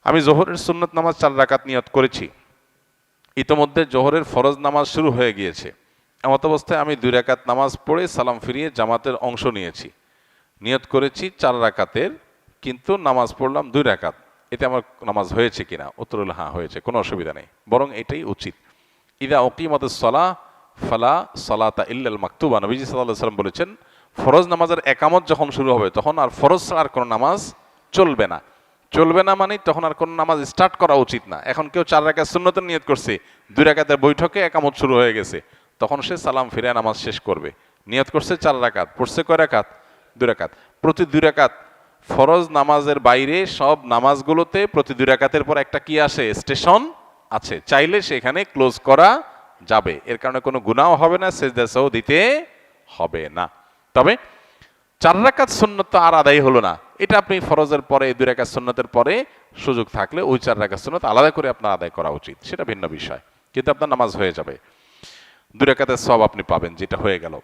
আমি জোহরের সুন্নত নামাজ 4 রাকাত নিয়ত করেছি, ইতোমধ্যে জোহরের ফরজ নামাজ শুরু হয়ে গিয়েছে। এমত অবস্থায় আমি 2 রাকাত নামাজ পড়ে সালাম ফিরিয়ে জামাতের অংশ নিয়েছি। নিয়ত করেছি 4 রাকাতের, কিন্তু নামাজ পড়লাম 2 রাকাত। এতে আমার নামাজ হয়েছে কিনা? উত্তর হলো হ্যাঁ হয়েছে, কোনো অসুবিধা নেই, বরং এটাই উচিত। ইদা উকিমাতুস সালাহ ফালা সালাতা ইল্লাল মাকতুবা, নবীজি সাল্লাল্লাহু আলাইহি ওয়াসাল্লাম বলেছেন, ফরজ নামাজের একামত যখন শুরু হবে তখন আর ফরজ ছাড়া আর কোনো নামাজ চলবে না। চলবে না মানে তখন আর কোনো নামাজ স্টার্ট করা উচিত না। এখন কেউ 4 রাকাত সুন্নতের নিয়ত করছে, 2 রাকাতের বৈঠকে একামত শুরু হয়ে গেছে, তখন সে সালাম ফিরে নামাজ শেষ করবে। নিয়ত করছে 4 রাকাত, পড়ছে কয় রাকাত? 2 রাকাত। প্রতি 2 রাকাত ফরজ নামাজের বাইরে সব নামাজগুলোতে প্রতি 2 রাকাতের পর একটা কি আসে? স্টেশন আছে, চাইলে সেখানে ক্লোজ করা যাবে। এর কারণে কোনো গুনাহ হবে না, সেজদা সাও দিতে হবে না। তবে 4 রাকাত সুন্নত তো আর আদায় হলো না, এটা আপনি ফরজের পরে 2 রাকাত সুন্নতের পরে সুযোগ থাকলে ওই 4 রাকাত সুন্নত আলাদা করে আপনার আদায় করা উচিত, সেটা ভিন্ন বিষয়, কিন্তু আপনার নামাজ হয়ে যাবে, 2 রাকাতের সওয়াব আপনি পাবেন, যেটা হয়ে গেল।